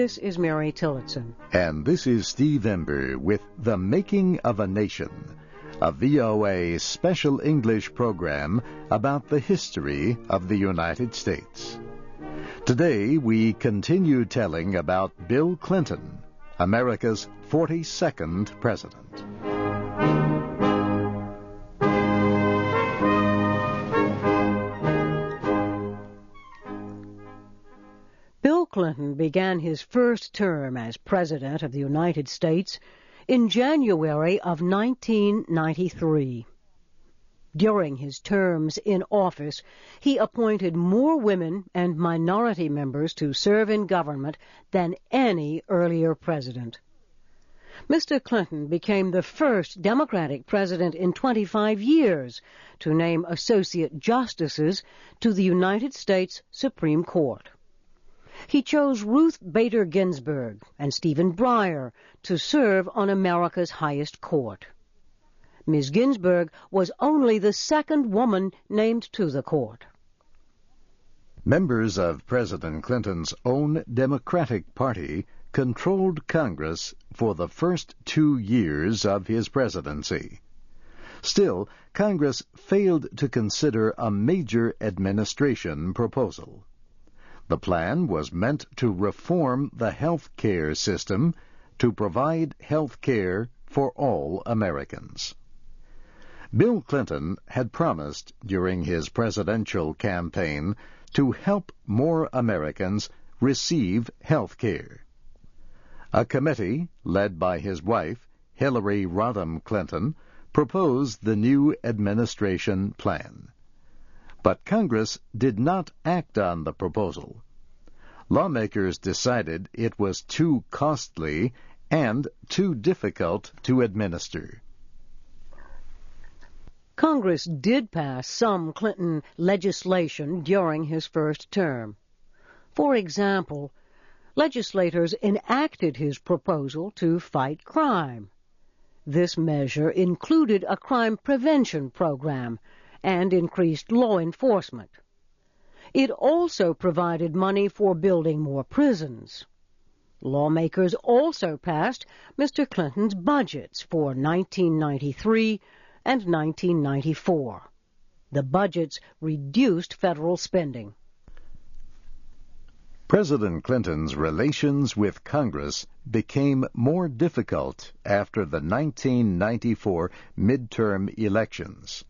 This is Mary Tillotson. And this is Steve Ember with The Making of a Nation, a VOA special English program about the history of the United States. Today we continue telling about Bill Clinton, America's 42nd president. Bill Clinton began his first term as President of the United States in January of 1993. During his terms in office, he appointed more women and minority members to serve in government than any earlier president. Mr. Clinton became the first Democratic president in 25 years to name associate justices to the United States Supreme Court. He chose Ruth Bader Ginsburg and Stephen Breyer to serve on America's highest court. Ms. Ginsburg was only the second woman named to the court. Members of President Clinton's own Democratic Party controlled Congress for the first 2 years of his presidency. Still, Congress failed to consider a major administration proposal. The plan was meant to reform the health care system to provide health care for all Americans. Bill Clinton had promised during his presidential campaign to help more Americans receive health care. A committee, led by his wife, Hillary Rodham Clinton, proposed the new administration plan. But Congress did not act on the proposal. Lawmakers decided it was too costly and too difficult to administer. Congress did pass some Clinton legislation during his first term. For example, legislators enacted his proposal to fight crime. This measure included a crime prevention program and increased law enforcement. It also provided money for building more prisons. Lawmakers also passed Mr. Clinton's budgets for 1993 and 1994. The budgets reduced federal spending. President Clinton's relations with Congress became more difficult after the 1994 midterm elections.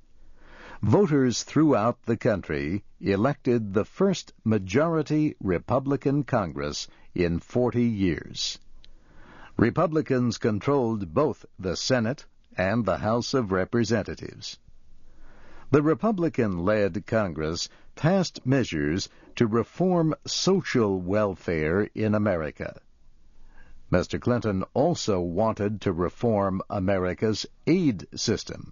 Voters throughout the country elected the first majority Republican Congress in 40 years. Republicans controlled both the Senate and the House of Representatives. The Republican-led Congress passed measures to reform social welfare in America. Mr. Clinton also wanted to reform America's aid system.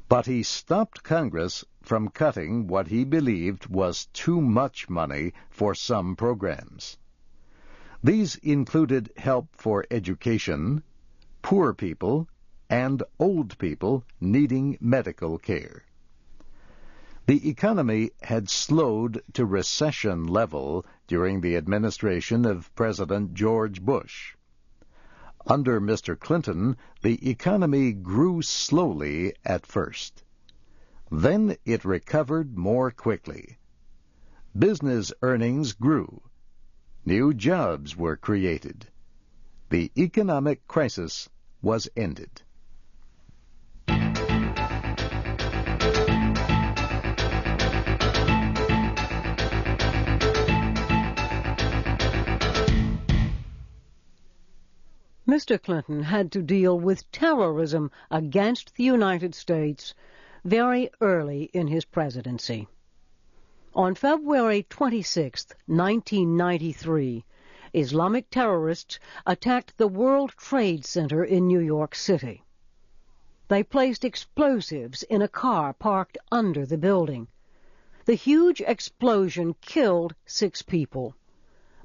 But he stopped Congress from cutting what he believed was too much money for some programs. These included help for education, poor people, and old people needing medical care. The economy had slowed to recession level during the administration of President George Bush. Under Mr. Clinton, the economy grew slowly at first. Then it recovered more quickly. Business earnings grew. New jobs were created. The economic crisis was ended. Mr. Clinton had to deal with terrorism against the United States very early in his presidency. On February 26, 1993, Islamic terrorists attacked the World Trade Center in New York City. They placed explosives in a car parked under the building. The huge explosion killed 6 people.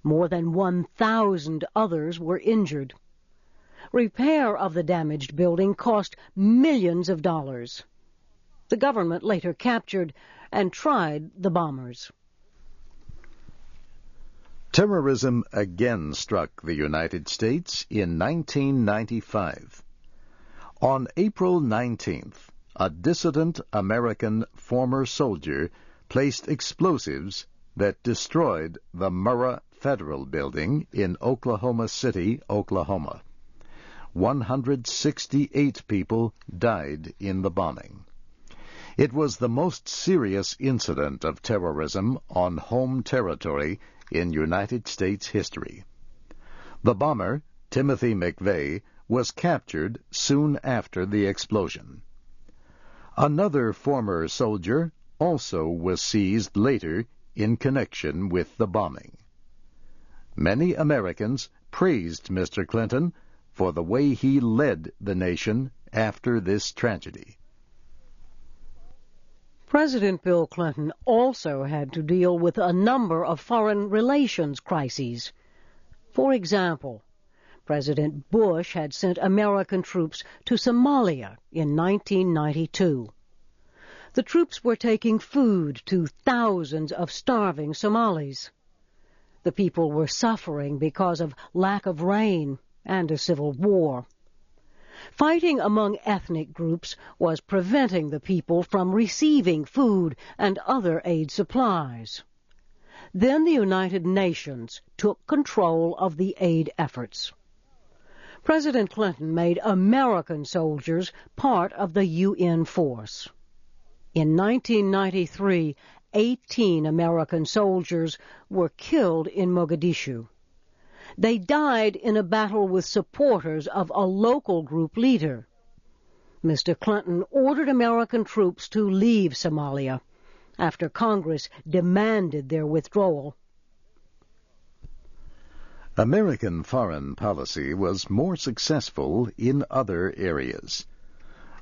More than 1,000 others were injured. Repair of the damaged building cost millions of dollars. The government later captured and tried the bombers. Terrorism again struck the United States in 1995. On April 19th, a dissident American former soldier placed explosives that destroyed the Murrah Federal Building in Oklahoma City, Oklahoma. 168 people died in the bombing. It was the most serious incident of terrorism on home territory in United States history. The bomber, Timothy McVeigh, was captured soon after the explosion. Another former soldier also was seized later in connection with the bombing. Many Americans praised Mr. Clinton for the way he led the nation after this tragedy. President Bill Clinton also had to deal with a number of foreign relations crises. For example, President Bush had sent American troops to Somalia in 1992. The troops were taking food to thousands of starving Somalis. The people were suffering because of lack of rain and a civil war. Fighting among ethnic groups was preventing the people from receiving food and other aid supplies. Then the United Nations took control of the aid efforts. President Clinton made American soldiers part of the UN force. In 1993, 18 American soldiers were killed in Mogadishu. They died in a battle with supporters of a local group leader. Mr. Clinton ordered American troops to leave Somalia after Congress demanded their withdrawal. American foreign policy was more successful in other areas.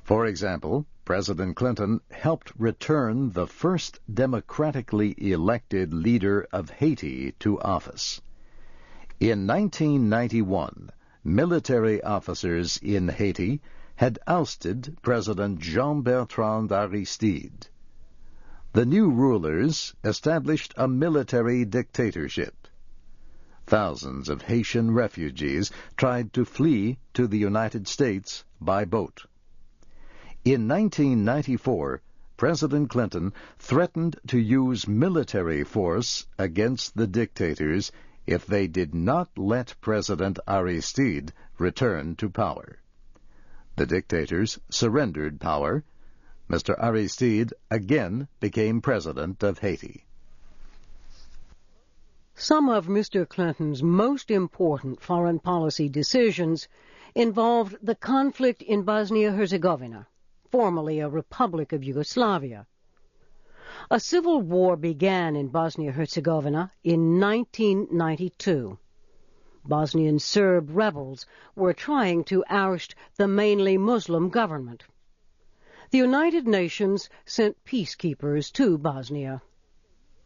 For example, President Clinton helped return the first democratically elected leader of Haiti to office. In 1991, military officers in Haiti had ousted President Jean-Bertrand Aristide. The new rulers established a military dictatorship. Thousands of Haitian refugees tried to flee to the United States by boat. In 1994, President Clinton threatened to use military force against the dictators if they did not let President Aristide return to power. The dictators surrendered power. Mr. Aristide again became president of Haiti. Some of Mr. Clinton's most important foreign policy decisions involved the conflict in Bosnia-Herzegovina, formerly a Republic of Yugoslavia. A civil war began in Bosnia-Herzegovina in 1992. Bosnian Serb rebels were trying to oust the mainly Muslim government. The United Nations sent peacekeepers to Bosnia.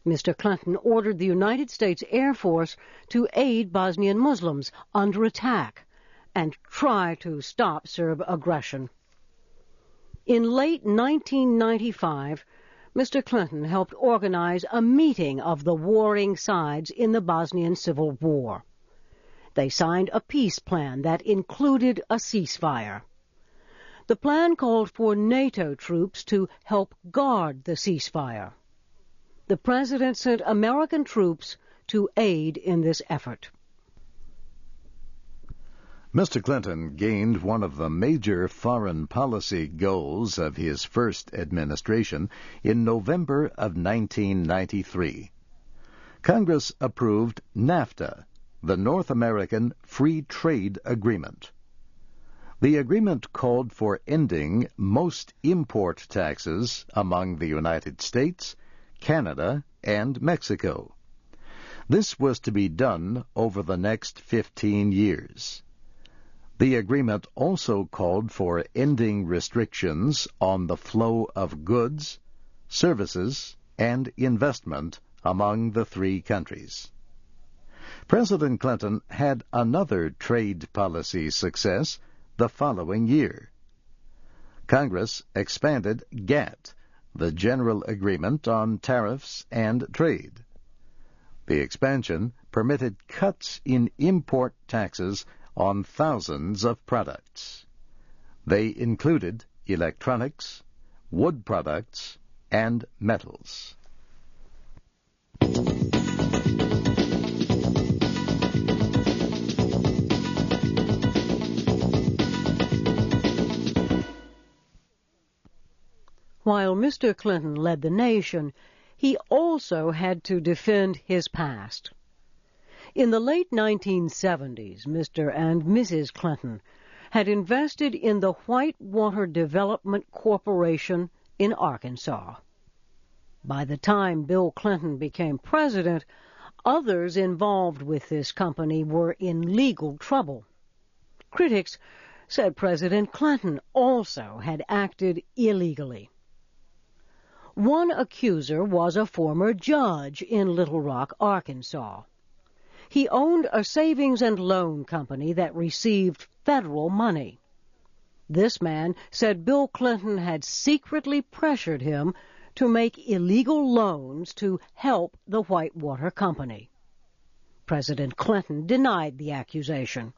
Mr. Clinton ordered the United States Air Force to aid Bosnian Muslims under attack and try to stop Serb aggression. In late 1995, Mr. Clinton helped organize a meeting of the warring sides in the Bosnian Civil War. They signed a peace plan that included a ceasefire. The plan called for NATO troops to help guard the ceasefire. The President sent American troops to aid in this effort. Mr. Clinton gained one of the major foreign policy goals of his first administration in November of 1993. Congress approved NAFTA, the North American Free Trade Agreement. The agreement called for ending most import taxes among the United States, Canada, and Mexico. This was to be done over the next 15 years. The agreement also called for ending restrictions on the flow of goods, services, and investment among the three countries. President Clinton had another trade policy success the following year. Congress expanded GATT, the General Agreement on Tariffs and Trade. The expansion permitted cuts in import taxes on thousands of products. They included electronics, wood products, and metals. While Mr. Clinton led the nation, he also had to defend his past. In the late 1970s, Mr. and Mrs. Clinton had invested in the Whitewater Development Corporation in Arkansas. By the time Bill Clinton became president, others involved with this company were in legal trouble. Critics said President Clinton also had acted illegally. One accuser was a former judge in Little Rock, Arkansas. He owned a savings and loan company that received federal money. This man said Bill Clinton had secretly pressured him to make illegal loans to help the Whitewater Company. President Clinton denied the accusation.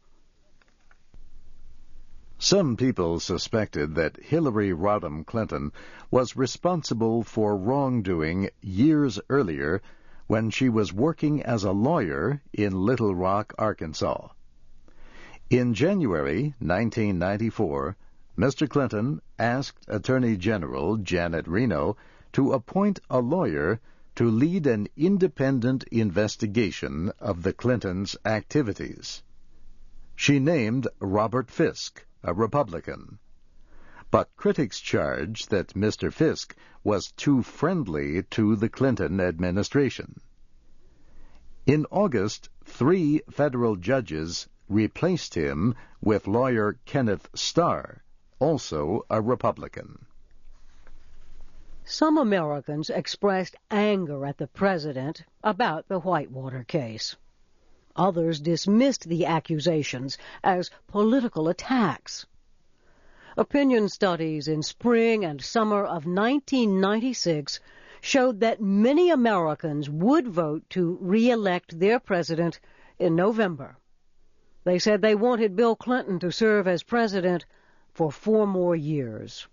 Some people suspected that Hillary Rodham Clinton was responsible for wrongdoing years earlier when she was working as a lawyer in Little Rock, Arkansas. In January 1994, Mr. Clinton asked Attorney General Janet Reno to appoint a lawyer to lead an independent investigation of the Clintons' activities. She named Robert Fisk, a Republican. But critics charged that Mr. Fisk was too friendly to the Clinton administration. In August, 3 federal judges replaced him with lawyer Kenneth Starr, also a Republican. Some Americans expressed anger at the president about the Whitewater case. Others dismissed the accusations as political attacks. Opinion studies in spring and summer of 1996 showed that many Americans would vote to re-elect their president in November. They said they wanted Bill Clinton to serve as president for 4 more years.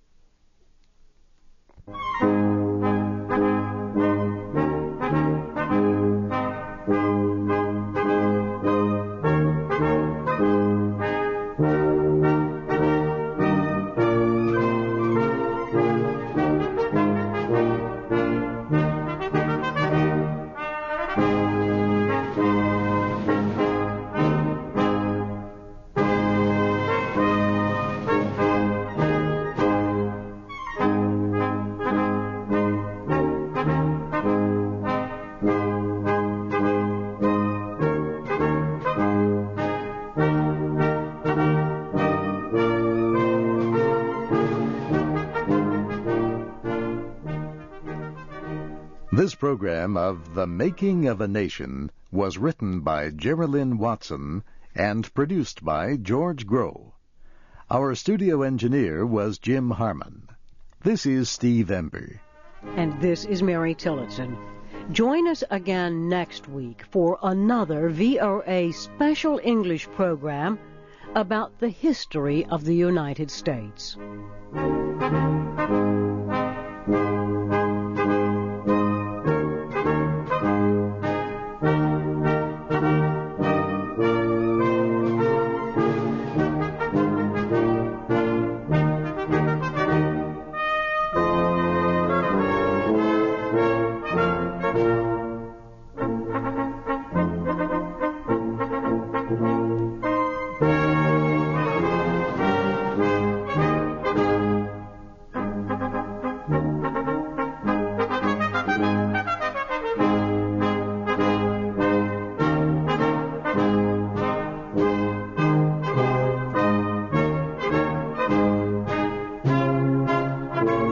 This program of The Making of a Nation was written by Geraldine Watson and produced by George Groh. Our studio engineer was Jim Harmon. This is Steve Ember. And this is Mary Tillotson. Join us again next week for another VOA special English program about the history of the United States.